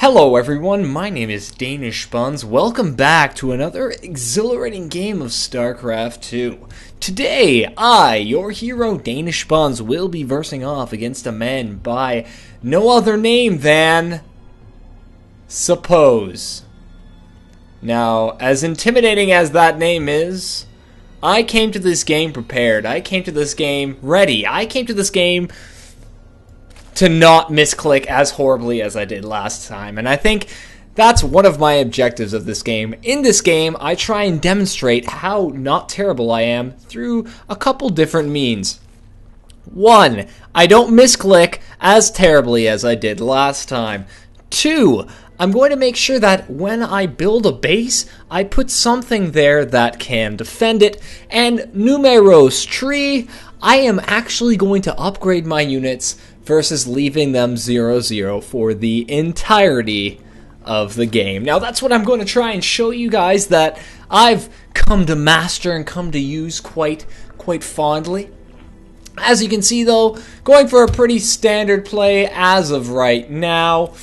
Hello everyone, my name is Danish Buns. Welcome back to another exhilarating game of Starcraft 2. Today, I, your hero Danish Buns, will be versing off against a man by no other name than Suppose. Now, as intimidating as that name is, I came to this game prepared. I came to this game ready. I came to this game to not misclick as horribly as I did last time. And I think that's one of my objectives of this game. In this game, I try and demonstrate how not terrible I am through a couple different means. One, I don't misclick as terribly as I did last time. Two, I'm going to make sure that when I build a base, I put something there that can defend it. And numeros tree, I am actually going to upgrade my units versus leaving them 0-0 for the entirety of the game. Now that's what I'm going to try and show you guys that I've come to master and come to use quite fondly. As you can see though, going for a pretty standard play as of right now.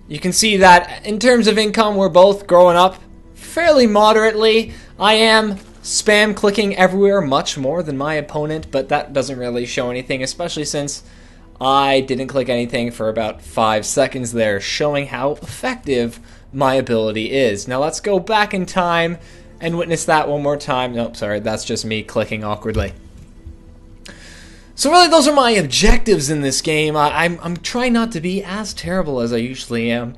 You can see that in terms of income, we're both growing up fairly moderately. I am spam clicking everywhere much more than my opponent, but that doesn't really show anything, especially since I didn't click anything for about 5 seconds there, showing how effective my ability is. Now let's go back in time and witness that one more time. Nope, sorry, that's just me clicking awkwardly. So really, those are my objectives in this game. I'm trying not to be as terrible as I usually am,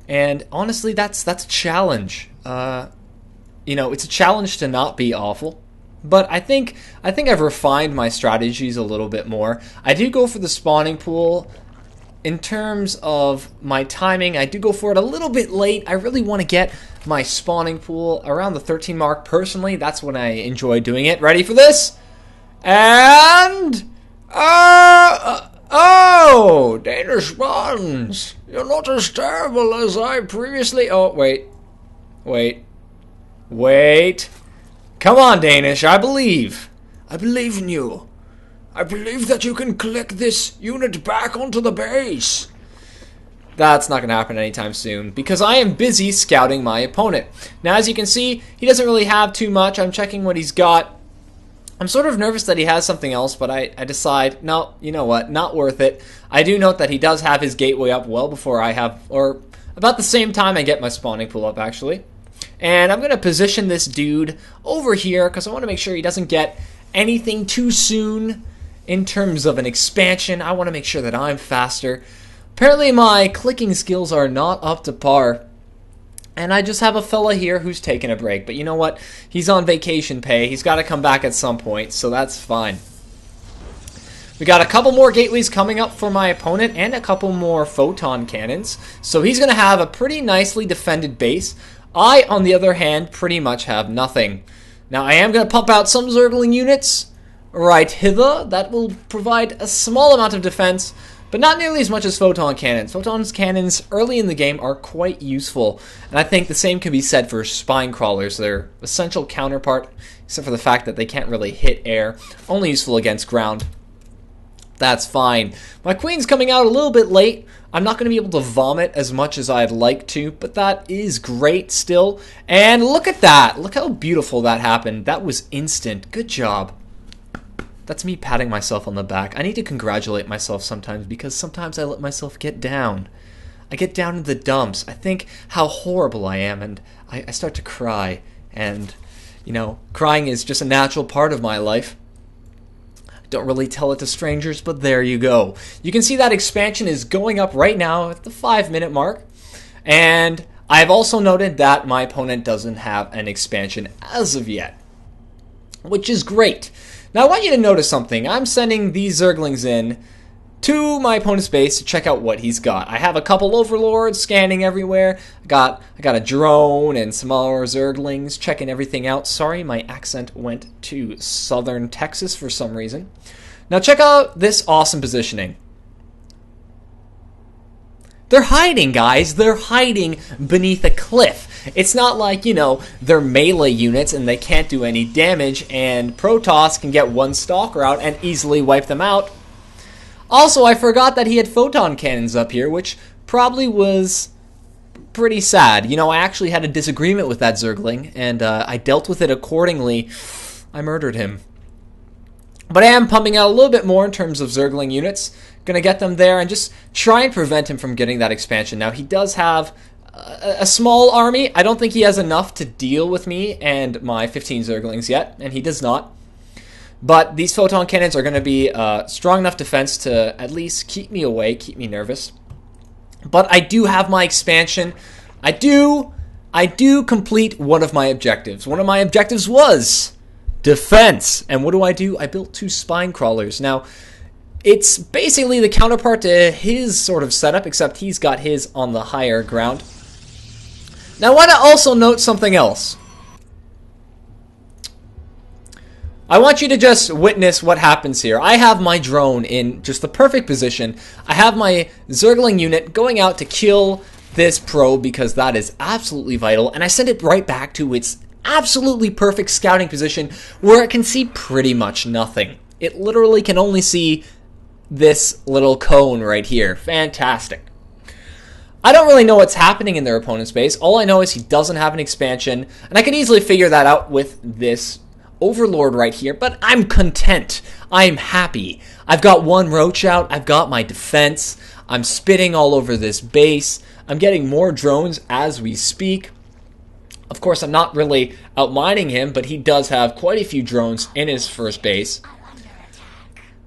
and honestly, that's a challenge. You know, it's a challenge to not be awful. But I think I've refined my strategies a little bit more. I do go for the spawning pool. In terms of my timing, I do go for it a little bit late. I really want to get my spawning pool around the 13 mark. Personally, that's when I enjoy doing it. Ready for this? And oh, Danish Buns, you're not as terrible as I previously. Oh, wait. Come on, Danish, I believe. I believe in you. I believe that you can click this unit back onto the base. That's not going to happen anytime soon, because I am busy scouting my opponent. Now, as you can see, he doesn't really have too much. I'm checking what he's got. I'm sort of nervous that he has something else, but I decide, no, you know what, not worth it. I do note that he does have his gateway up well before I have, or about the same time I get my spawning pool up, actually. And I'm going to position this dude over here because I want to make sure he doesn't get anything too soon in terms of an expansion. I want to make sure that I'm faster. Apparently my clicking skills are not up to par. And I just have a fella here who's taking a break. But you know what? He's on vacation pay. He's got to come back at some point, so that's fine. We got a couple more gateways coming up for my opponent and a couple more photon cannons. So he's going to have a pretty nicely defended base. I, on the other hand, pretty much have nothing. Now, I am going to pump out some Zergling units right hither. That will provide a small amount of defense, but not nearly as much as photon cannons. Photon cannons early in the game are quite useful, and I think the same can be said for spine crawlers. They're essential counterpart, except for the fact that they can't really hit air. Only useful against ground. That's fine. My queen's coming out a little bit late. I'm not going to be able to vomit as much as I'd like to, but that is great still. And look at that. Look how beautiful that happened. That was instant. Good job. That's me patting myself on the back. I need to congratulate myself sometimes because sometimes I let myself get down. I get down in the dumps. I think how horrible I am, and I start to cry. And, you know, crying is just a natural part of my life. Don't really tell it to strangers, but there you go. You can see that expansion is going up right now at the 5-minute mark. And I've also noted that my opponent doesn't have an expansion as of yet, which is great. Now I want you to notice something. I'm sending these Zerglings in to my opponent's base to check out what he's got. I have a couple overlords scanning everywhere. I got a drone and some more Zerglings checking everything out. Sorry, my accent went to southern Texas for some reason. Now check out this awesome positioning. They're hiding, guys. They're hiding beneath a cliff. It's not like, you know, they're melee units and they can't do any damage and Protoss can get one stalker out and easily wipe them out. Also, I forgot that he had photon cannons up here, which probably was pretty sad. You know, I actually had a disagreement with that Zergling, and I dealt with it accordingly. I murdered him. But I am pumping out a little bit more in terms of Zergling units. Gonna get them there and just try and prevent him from getting that expansion. Now, he does have a small army. I don't think he has enough to deal with me and my 15 Zerglings yet, and he does not. But these photon cannons are going to be strong enough defense to at least keep me away, keep me nervous. But I do have my expansion. I do complete one of my objectives. One of my objectives was defense. And what do? I built 2 spine crawlers. Now, it's basically the counterpart to his sort of setup, except he's got his on the higher ground. Now, I want to also note something else. I want you to just witness what happens here. I have my drone in just the perfect position. I have my Zergling unit going out to kill this probe because that is absolutely vital. And I send it right back to its absolutely perfect scouting position where it can see pretty much nothing. It literally can only see this little cone right here. Fantastic. I don't really know what's happening in their opponent's base. All I know is he doesn't have an expansion. And I can easily figure that out with this Overlord right here, but I'm content. I'm happy. I've got 1 roach out. I've got my defense. I'm spitting all over this base. I'm getting more drones as we speak. Of course, I'm not really outmining him, but he does have quite a few drones in his first base.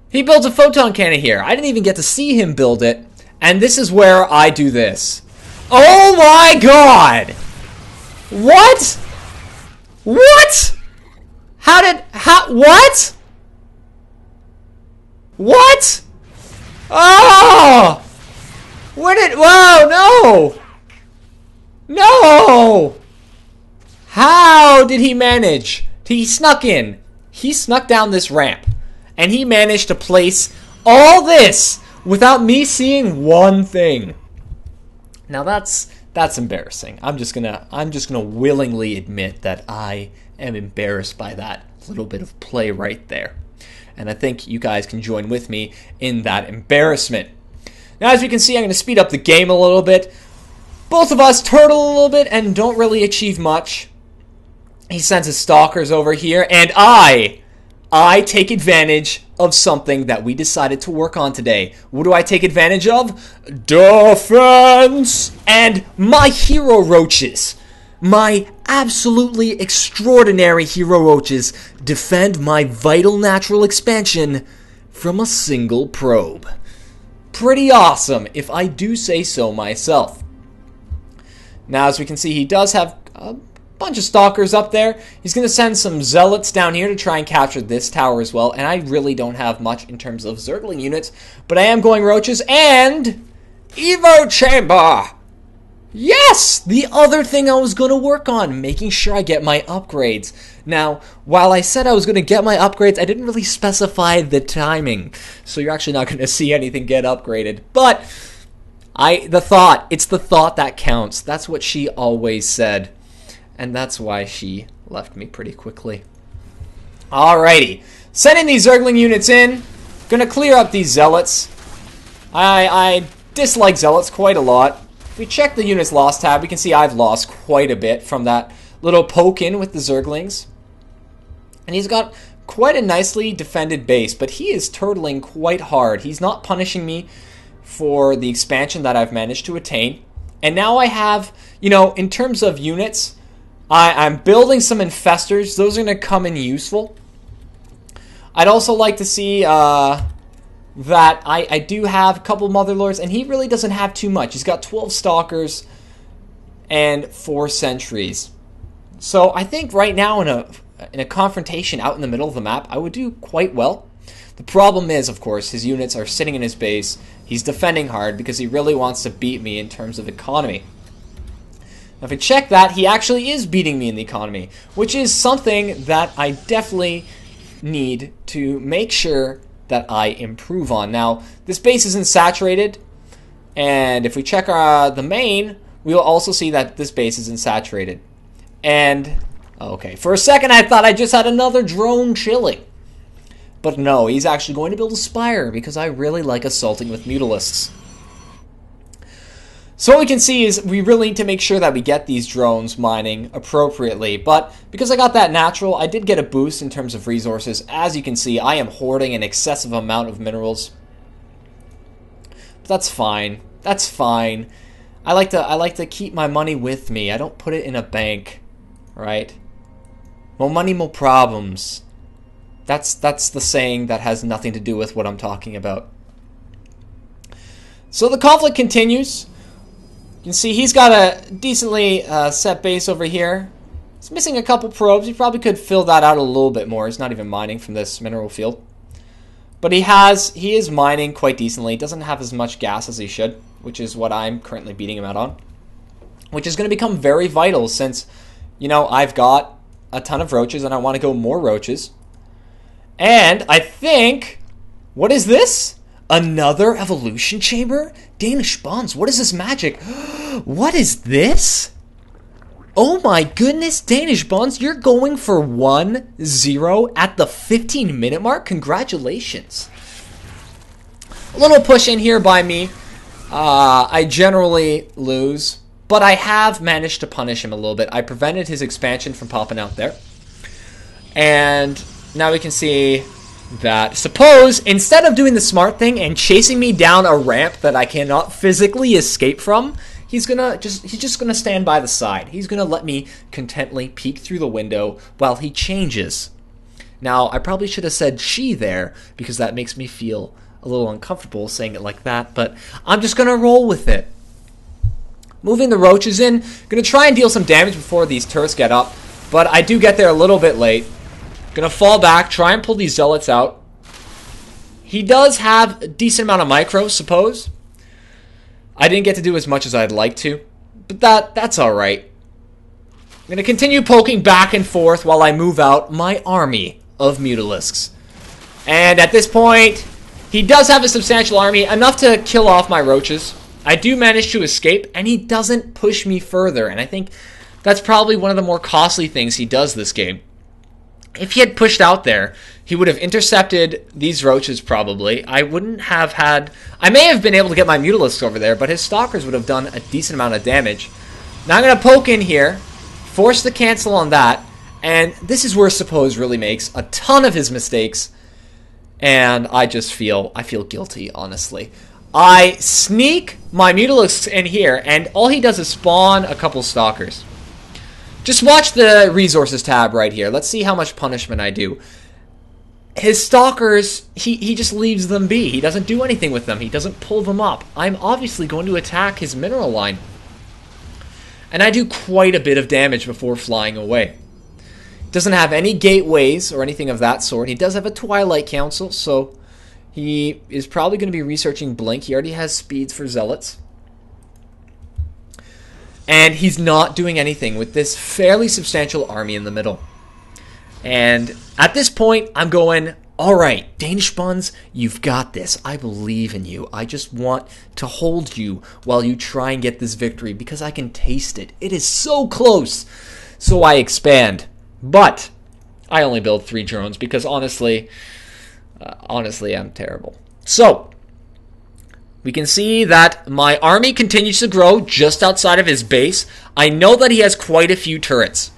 He builds a photon cannon here. I didn't even get to see him build it, and this is where I do this. Oh my god! What? What? What? What? Oh! Whoa, no! No! How did he manage? He snuck in. He snuck down this ramp. And he managed to place all this without me seeing one thing. Now that's embarrassing. I'm just gonna willingly admit that I am embarrassed by that little bit of play right there. And I think you guys can join with me in that embarrassment. Now, as we can see, I'm going to speed up the game a little bit. Both of us turtle a little bit and don't really achieve much. He sends his stalkers over here, and I take advantage of something that we decided to work on today. What do I take advantage of? Defense! And my hero roaches. My absolutely extraordinary hero roaches defend my vital natural expansion from a single probe. Pretty awesome, if I do say so myself. Now, as we can see, he does have a bunch of stalkers up there. He's going to send some zealots down here to try and capture this tower as well. And I really don't have much in terms of Zergling units, but I am going roaches and Evo Chamber. Yes! The other thing I was going to work on, making sure I get my upgrades. Now, while I said I was going to get my upgrades, I didn't really specify the timing. So you're actually not going to see anything get upgraded. But it's the thought that counts. That's what she always said. And that's why she left me pretty quickly. Alrighty. Sending these Zergling units in. Gonna clear up these zealots. I dislike zealots quite a lot. If we check the units lost tab, we can see I've lost quite a bit from that little poke in with the Zerglings. And he's got quite a nicely defended base, but he is turtling quite hard. He's not punishing me for the expansion that I've managed to attain. And now I have, in terms of units, I'm building some infestors. Those are going to come in useful. I'd also like to see that I do have a couple Motherlords, and he really doesn't have too much. He's got 12 Stalkers and 4 Sentries. So I think right now in a confrontation out in the middle of the map, I would do quite well. The problem is, of course, his units are sitting in his base. He's defending hard because he really wants to beat me in terms of economy. Now, if we check that, he actually is beating me in the economy, which is something that I definitely need to make sure that I improve on. Now, this base isn't saturated, and if we check the main, we will also see that this base isn't saturated. And, okay, for a second I thought I just had another drone chilling. But no, he's actually going to build a spire because I really like assaulting with Mutalisks. So what we can see is we really need to make sure that we get these drones mining appropriately. But because I got that natural, I did get a boost in terms of resources. As you can see, I am hoarding an excessive amount of minerals. But that's fine. That's fine. I like to keep my money with me. I don't put it in a bank, right? More money, more problems. That's the saying that has nothing to do with what I'm talking about. So the conflict continues. You can see he's got a decently set base over here. He's missing a couple probes. He probably could fill that out a little bit more. He's not even mining from this mineral field. But he is mining quite decently. He doesn't have as much gas as he should, which is what I'm currently beating him out on. Which is going to become very vital since, you know, I've got a ton of roaches and I want to go more roaches. And I think, what is this? Another evolution chamber? Danish bonds, what is this magic? What is this? Oh my goodness, Danish bonds, you're going for 1-0 at the 15-minute mark? Congratulations. A little push in here by me. I generally lose, but I have managed to punish him a little bit. I prevented his expansion from popping out there. And now we can see that, suppose, instead of doing the smart thing and chasing me down a ramp that I cannot physically escape from, he's just gonna stand by the side. He's gonna let me contently peek through the window while he changes. Now, I probably should have said she there, because that makes me feel a little uncomfortable saying it like that, but I'm just gonna roll with it. Moving the roaches in, gonna try and deal some damage before these turrets get up, but I do get there a little bit late. Gonna fall back, try and pull these zealots out. He does have a decent amount of micro, suppose. I didn't get to do as much as I'd like to, but that's alright. I'm gonna continue poking back and forth while I move out my army of mutalisks. And at this point, he does have a substantial army, enough to kill off my roaches. I do manage to escape, and he doesn't push me further, and I think that's probably one of the more costly things he does this game. If he had pushed out there, he would have intercepted these roaches probably. I wouldn't have had... I may have been able to get my mutalisks over there, but his stalkers would have done a decent amount of damage. Now I'm going to poke in here, force the cancel on that, and this is where Suppose really makes a ton of his mistakes, and I feel guilty, honestly. I sneak my mutalisks in here, and all he does is spawn a couple stalkers. Just watch the resources tab right here. Let's see how much punishment I do. His stalkers, he just leaves them be. He doesn't do anything with them. He doesn't pull them up. I'm obviously going to attack his mineral line. And I do quite a bit of damage before flying away. Doesn't have any gateways or anything of that sort. He does have a Twilight Council, so he is probably going to be researching Blink. He already has speeds for Zealots. And he's not doing anything with this fairly substantial army in the middle. And at this point, I'm going, all right, Danish buns, you've got this. I believe in you. I just want to hold you while you try and get this victory because I can taste it. It is so close. So I expand. But I only build 3 drones because honestly, I'm terrible. So we can see that my army continues to grow just outside of his base. I know that he has quite a few turrets.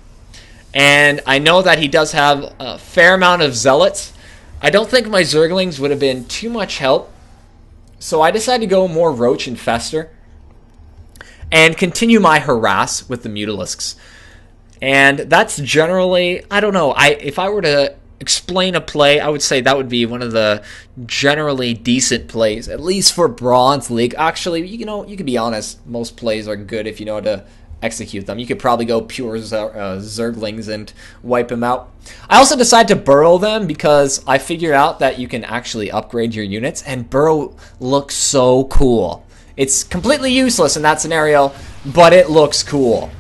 And I know that he does have a fair amount of zealots. I don't think my zerglings would have been too much help. So I decided to go more roach infester and continue my harass with the mutalisks. And that's generally, I don't know, if I were to explain a play, I would say that would be one of the generally decent plays, at least for Bronze League. Actually, you know, you can be honest, most plays are good if you know how to execute them. You could probably go pure Zerglings and wipe them out. I also decided to burrow them because I figured out that you can actually upgrade your units, and burrow looks so cool. It's completely useless in that scenario, but it looks cool.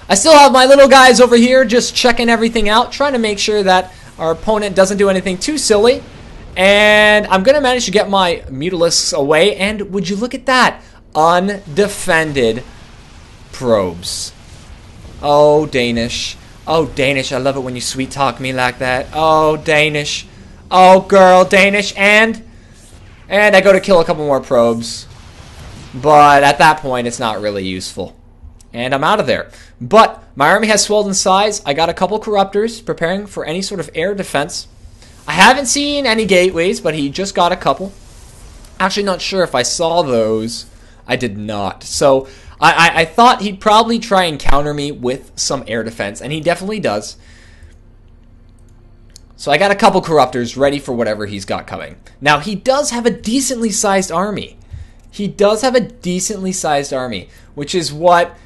I still have my little guys over here just checking everything out, trying to make sure that our opponent doesn't do anything too silly. And I'm going to manage to get my mutalisks away, and would you look at that? Undefended probes. Oh, Danish. Oh, Danish, I love it when you sweet talk me like that. Oh, Danish. Oh, girl, Danish. And I go to kill a couple more probes. But at that point, it's not really useful. And I'm out of there. But my army has swelled in size. I got a couple corruptors preparing for any sort of air defense. I haven't seen any gateways, but he just got a couple. Actually, not sure if I saw those. I did not. So I thought he'd probably try and counter me with some air defense, and he definitely does. So I got a couple corruptors ready for whatever he's got coming. Now, he does have a decently sized army. He does have a decently sized army, which is what,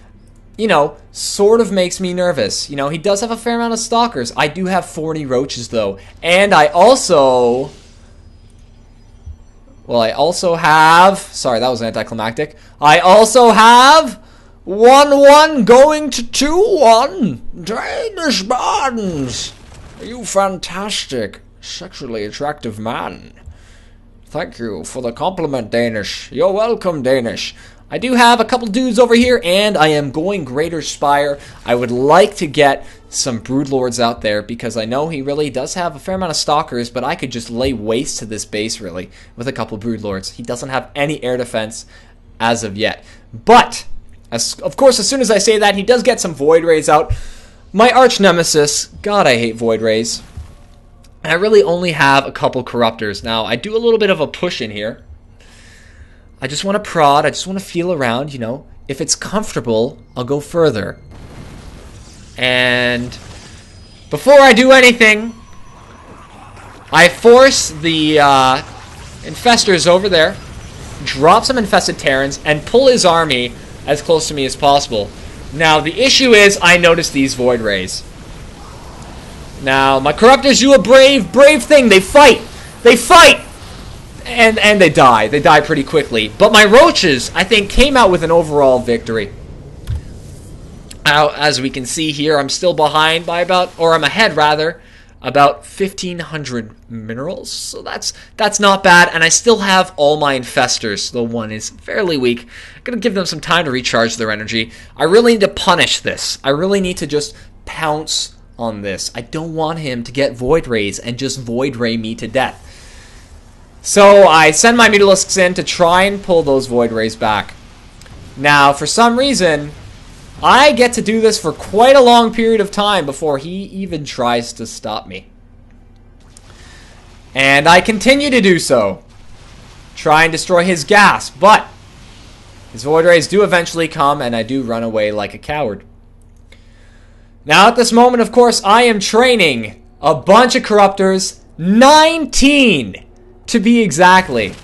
you know, sort of makes me nervous. You know, he does have a fair amount of stalkers. I do have 40 roaches, though. And I also... Well, I also have... Sorry, that was anticlimactic. I also have 1-1 going to 2-1. Danish bonds. You fantastic, sexually attractive man. Thank you for the compliment, Danish. You're welcome, Danish. I do have a couple dudes over here, and I am going Greater Spire. I would like to get some Broodlords out there, because I know he really does have a fair amount of Stalkers, but I could just lay waste to this base, really, with a couple Broodlords. He doesn't have any air defense as of yet. But, of course, as soon as I say that, he does get some Void Rays out. My arch nemesis, God, I hate Void Rays. And I really only have a couple Corruptors. Now, I do a little bit of a push in here. I just want to prod, I just want to feel around, you know. If it's comfortable, I'll go further. And before I do anything, I force the infestors over there, drop some infested Terrans, and pull his army as close to me as possible. Now, the issue is, I noticed these Void Rays. Now, my Corruptors do a brave thing. They fight! They fight! And they die. They die pretty quickly. But my Roaches, I think, came out with an overall victory. Now, as we can see here, I'm still behind by about, or I'm ahead, rather, about 1,500 minerals. So that's not bad. And I still have all my infestors, though one is fairly weak. I'm going to give them some time to recharge their energy. I really need to punish this. I really need to just pounce on this. I don't want him to get Void Rays and just Void Ray me to death. So I send my Mutalisks in to try and pull those Void Rays back. Now, for some reason, I get to do this for quite a long period of time before he even tries to stop me. And I continue to do so. Try and destroy his gas, but his Void Rays do eventually come, and I do run away like a coward. Now, at this moment, of course, I am training a bunch of Corruptors, 19 to be exactly.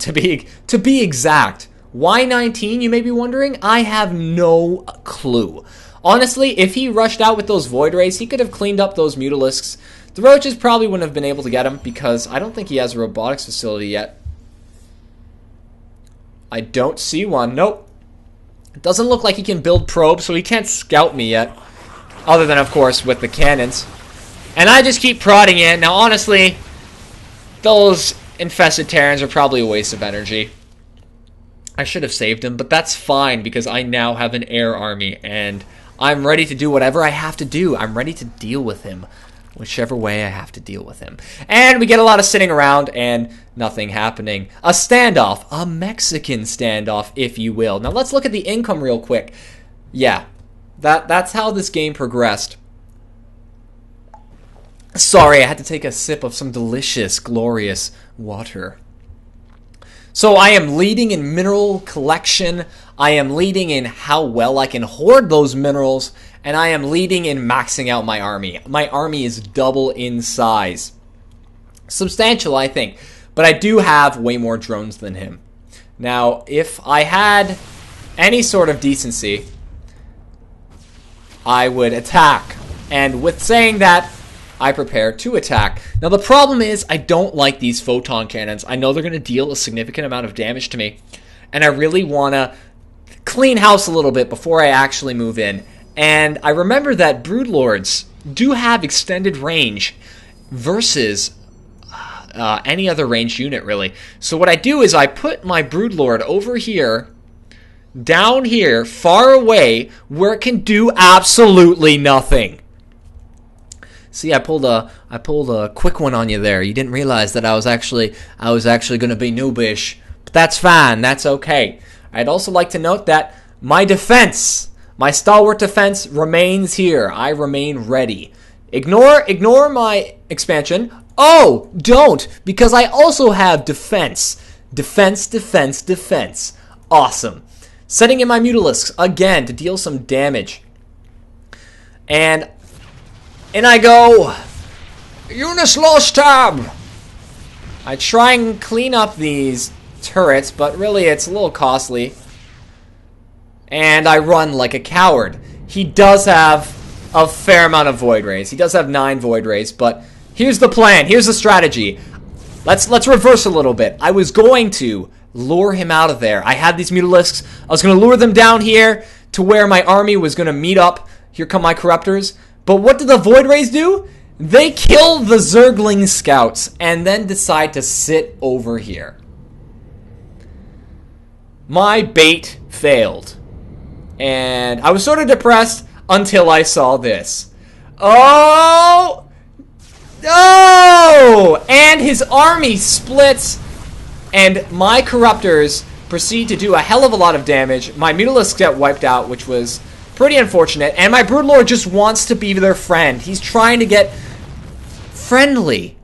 To be exact. Why 19, you may be wondering? I have no clue. Honestly, if he rushed out with those Void Rays, he could have cleaned up those Mutalisks. The Roaches probably wouldn't have been able to get him, because I don't think he has a robotics facility yet. I don't see one. Nope. It doesn't look like he can build probes, so he can't scout me yet. Other than, of course, with the cannons. And I just keep prodding in. Now, honestly, those infested Terrans are probably a waste of energy. I should have saved him, but that's fine, because I now have an air army, and I'm ready to do whatever I have to do. I'm ready to deal with him, whichever way I have to deal with him. And we get a lot of sitting around and nothing happening. A standoff, a Mexican standoff, if you will. Now let's look at the income real quick. Yeah, that's how this game progressed. Sorry, I had to take a sip of some delicious, glorious water. So I am leading in mineral collection, I am leading in how well I can hoard those minerals, and I am leading in maxing out my army. My army is double in size. Substantial, I think, but I do have way more drones than him. Now, if I had any sort of decency, I would attack. And with saying that, I prepare to attack. Now the problem is, I don't like these photon cannons. I know they're going to deal a significant amount of damage to me, and I really want to clean house a little bit before I actually move in. And I remember that Broodlords do have extended range versus any other ranged unit, really. So what I do is I put my Broodlord over here, down here, far away, where it can do absolutely nothing. See, I pulled a quick one on you there. You didn't realize that I was actually going to be noobish, but that's fine. That's okay. I'd also like to note that my defense, my stalwart defense remains here. I remain ready. Ignore my expansion. Oh, don't, because I also have defense. Defense, defense, defense. Awesome. Setting in my Mutalisks again to deal some damage. And in I go. Unislow tab. I try and clean up these turrets, but really it's a little costly. And I run like a coward. He does have a fair amount of Void Rays. He does have 9 Void Rays, but here's the plan. Here's the strategy. Let's reverse a little bit. I was going to lure him out of there. I had these Mutalisks. I was going to lure them down here to where my army was going to meet up. Here come my Corruptors. But what did the Void Rays do? They kill the Zergling scouts and then decide to sit over here. My bait failed. And I was sort of depressed until I saw this. Oh! No! And his army splits. And my Corruptors proceed to do a hell of a lot of damage. My Mutalisks get wiped out, which was pretty unfortunate. And my Broodlord just wants to be their friend. He's trying to get friendly.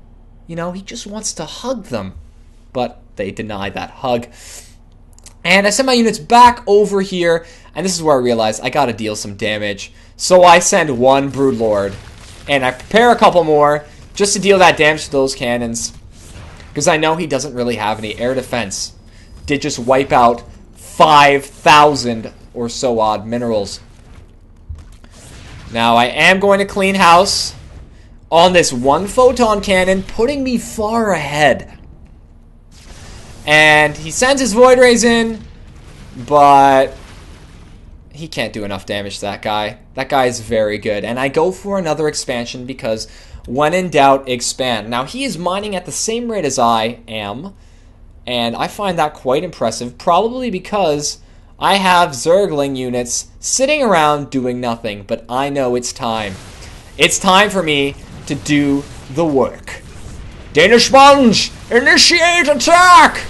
You know, he just wants to hug them. But they deny that hug. And I send my units back over here. And this is where I realize I gotta deal some damage. So I send one Broodlord. And I prepare a couple more just to deal that damage to those cannons. Because I know he doesn't really have any air defense. Did just wipe out 5,000 or so odd minerals. Now I am going to clean house on this one photon cannon, putting me far ahead. And he sends his Void Rays in, but he can't do enough damage to that guy. That guy is very good. And I go for another expansion because when in doubt, expand. Now he is mining at the same rate as I am, and I find that quite impressive, probably because I have Zergling units sitting around doing nothing, but I know it's time. It's time for me to do the work. Danish Sponge, initiate attack!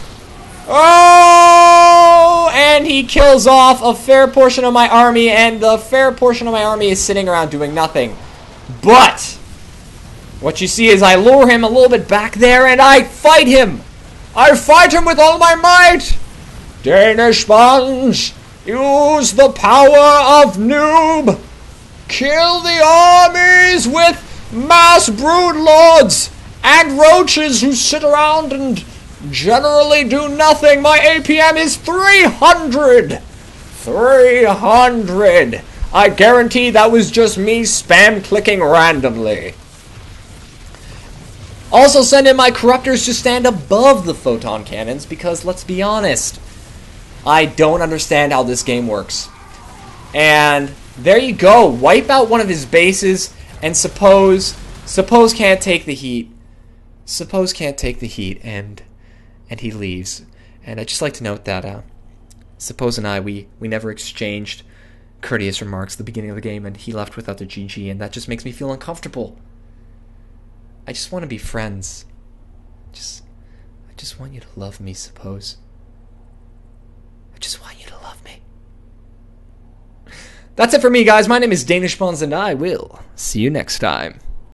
Oh! And he kills off a fair portion of my army, and the fair portion of my army is sitting around doing nothing. But what you see is I lure him a little bit back there, and I fight him! I fight him with all my might! Danish Sponge, use the power of noob! Kill the armies with mass Broodlords and roaches who sit around and generally do nothing. My APM is 300! 300! I guarantee that was just me spam clicking randomly. Also send in my Corruptors to stand above the photon cannons because, let's be honest, I don't understand how this game works. And there you go. Wipe out one of his bases and suppose can't take the heat. Suppose can't take the heat and he leaves. And I'd just like to note that Suppose and I, we never exchanged courteous remarks at the beginning of the game, and he left without the GG, and that just makes me feel uncomfortable. I just want to be friends. I just want you to love me, Suppose. I just want you to love me. That's it for me, guys. My name is Danish Buns, and I will see you next time.